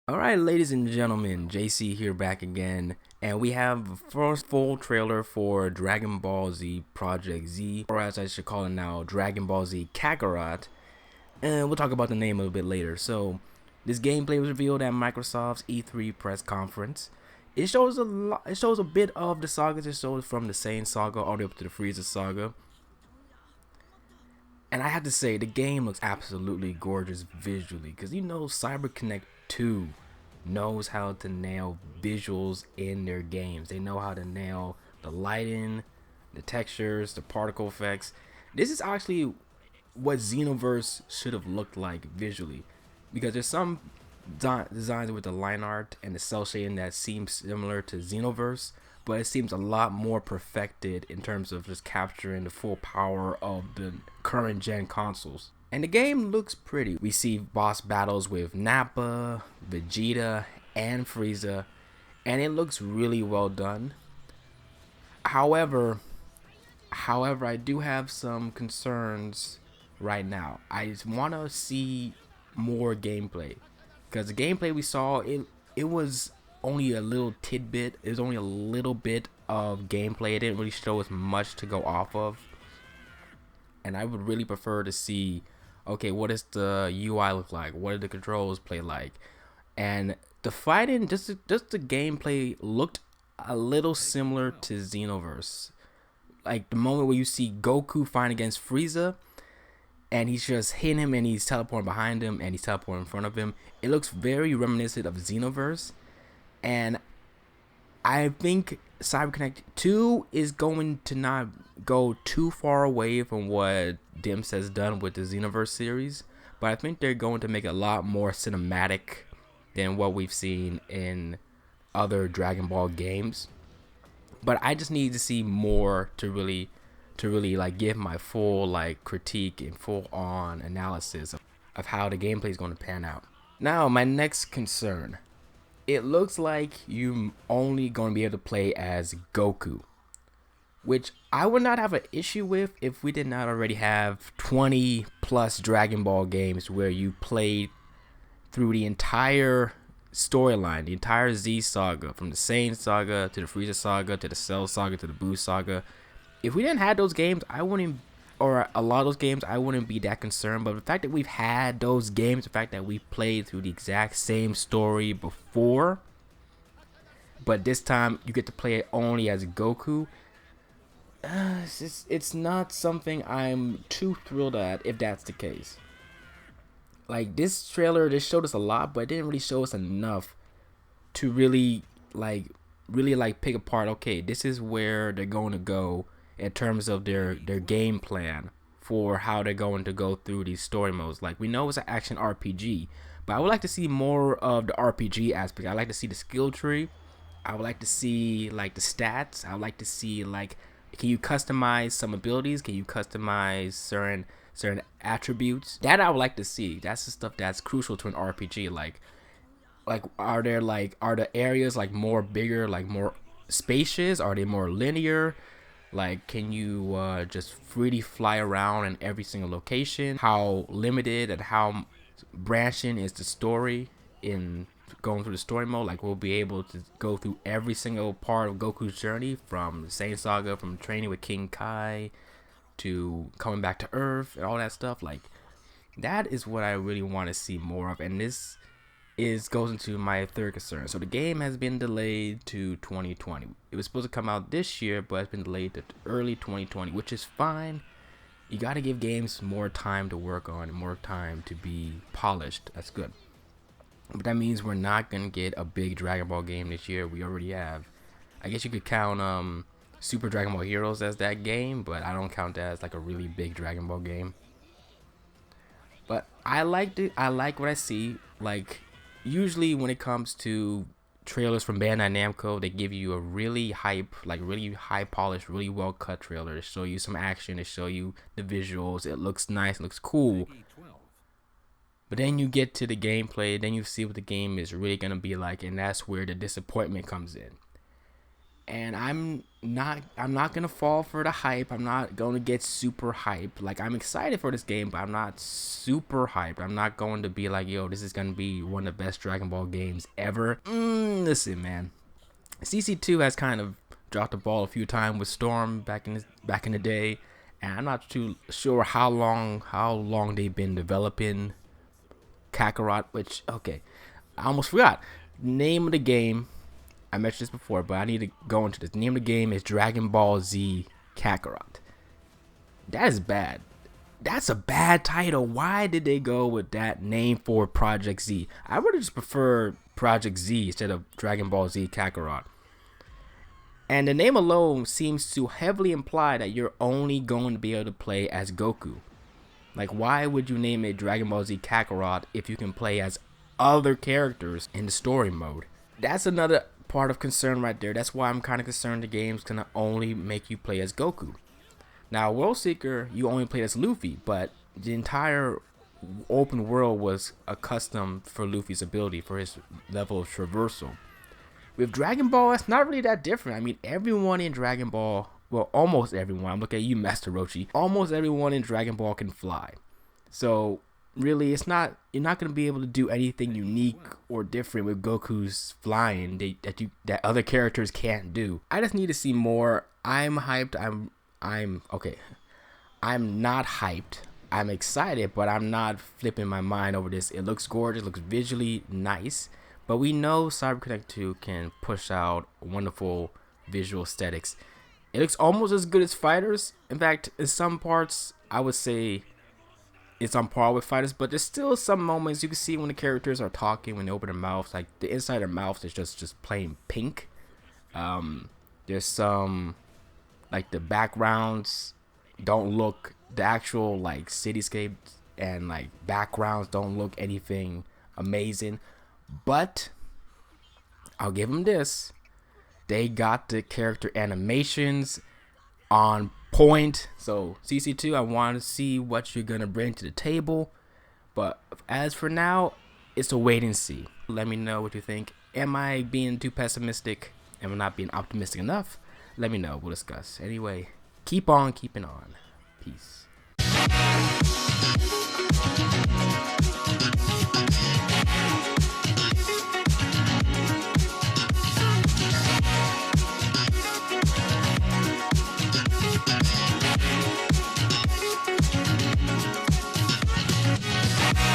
Alright, ladies and gentlemen, JC here back again, and we have the first full trailer for Dragon Ball Z Project Z, or as I should call it now, Dragon Ball Z Kakarot, and we'll talk about the name a little bit later. So, this gameplay was revealed at Microsoft's E3 press conference. It shows a bit of the sagas. It shows from the Saiyan saga all the way up to the Frieza saga. And I have to say, the game looks absolutely gorgeous visually, because CyberConnect 2 knows how to nail visuals in their games. They know how to nail the lighting, the textures, the particle effects. This is actually what Xenoverse should have looked like visually, because there's some designs with the line art and the cell shading that seems similar to Xenoverse, but it seems a lot more perfected in terms of just capturing the full power of the current gen consoles. And the game looks pretty. We see boss battles with Nappa, Vegeta, and Frieza, and it looks really well done. However, I do have some concerns right now. I just want to see more gameplay, because the gameplay we saw, it was only a little tidbit. It was only a little bit of gameplay. It didn't really show us much to go off of, and I would really prefer to see, okay, what does the UI look like, what do the controls play like, and the fighting, just the gameplay looked a little similar to Xenoverse. Like the moment where you see Goku fighting against Frieza, and he's just hitting him, and he's teleporting behind him, and he's teleporting in front of him. It looks very reminiscent of Xenoverse, and I think CyberConnect 2 is going to not go too far away from what Dimps has done with the Xenoverse series, but I think they're going to make it a lot more cinematic than what we've seen in other Dragon Ball games. But I just need to see more to really like give my full like critique and full on analysis of how the gameplay is going to pan out. Now, my next concern. It looks like you only going to be able to play as Goku, which I would not have an issue with if we did not already have 20 plus Dragon Ball games where you played through the entire storyline, the entire Z saga, from the Saiyan saga to the Frieza saga to the Cell saga to the Buu saga. If we didn't have those games, I wouldn't, or a lot of those games, I wouldn't be that concerned. But the fact that we've had those games, the fact that we played through the exact same story before, but this time you get to play it only as Goku, it's not something I'm too thrilled at if that's the case. Like, this trailer, this showed us a lot, but it didn't really show us enough to really pick apart, okay, this is where they're going to go in terms of their game plan for how they're going to go through these story modes. Like, we know it's an action RPG, but I would like to see more of the RPG aspect. I'd like to see the skill tree. I would like to see like the stats. I would like to see, like, can you customize some abilities? Can you customize certain attributes? That I would like to see. That's the stuff that's crucial to an RPG. Like are the areas like more bigger, like more spacious? Are they more linear? Like, can you just freely fly around in every single location? How limited and how branching is the story in going through the story mode? Like, we'll be able to go through every single part of Goku's journey, from the Saiyan saga, from training with King Kai to coming back to Earth and all that stuff. Like, that is what I really want to see more of, and this goes into my third concern. So the game has been delayed to 2020. It was supposed to come out this year, but it's been delayed to early 2020, which is fine. You got to give games more time to work on and more time to be polished. That's good. But that means we're not going to get a big Dragon Ball game this year. We already have. I guess you could count Super Dragon Ball Heroes as that game, but I don't count that as like a really big Dragon Ball game. But I like what I see. Like, usually when it comes to trailers from Bandai Namco, they give you a really really high polished, really well cut trailer to show you some action, to show you the visuals. It looks nice, it looks cool. But then you get to the gameplay, then you see what the game is really going to be like, and that's where the disappointment comes in. and I'm not gonna fall for the hype. I'm not gonna get super hyped. Like, I'm excited for this game, but I'm not super hyped. I'm not going to be like, yo, this is gonna be one of the best Dragon Ball games ever. Listen, man, CC2 has kind of dropped the ball a few times with Storm back in the day, and I'm not too sure how long they've been developing Kakarot. Which, okay, I almost forgot. Name of the game, I mentioned this before, but I need to go into this. The name of the game is Dragon Ball Z Kakarot. That is bad. That's a bad title. Why did they go with that name for Project Z? I would have just preferred Project Z instead of Dragon Ball Z Kakarot. And the name alone seems to heavily imply that you're only going to be able to play as Goku. Like, why would you name it Dragon Ball Z Kakarot if you can play as other characters in the story mode? That's another part of concern right there. That's why I'm kind of concerned the game's gonna only make you play as Goku. Now, World Seeker, you only played as Luffy, but the entire open world was accustomed for Luffy's ability, for his level of traversal. With Dragon Ball, it's not really that different. I mean, everyone in Dragon Ball, well, almost everyone, I'm looking at you, Master Roshi, almost everyone in Dragon Ball can fly. So really, you're not going to be able to do anything unique or different with Goku's flying that other characters can't do. I just need to see more. I'm hyped. I'm okay. I'm not hyped. I'm excited, but I'm not flipping my mind over this. It looks gorgeous, looks visually nice, but we know CyberConnect 2 can push out wonderful visual aesthetics. It looks almost as good as Fighters. In fact, in some parts, I would say it's on par with Fighters, but there's still some moments you can see when the characters are talking, when they open their mouths, like the inside of their mouths is just plain pink. There's some, like, the backgrounds don't look, the actual like cityscapes and like backgrounds don't look anything amazing, but I'll give them this: they got the character animations on point. So CC2, I want to see what you're gonna bring to the table, but as for now, it's a wait and see. Let me know what you think. Am I being too pessimistic? Am I not being optimistic enough? Let me know. We'll discuss. Anyway, keep on keeping on. Peace.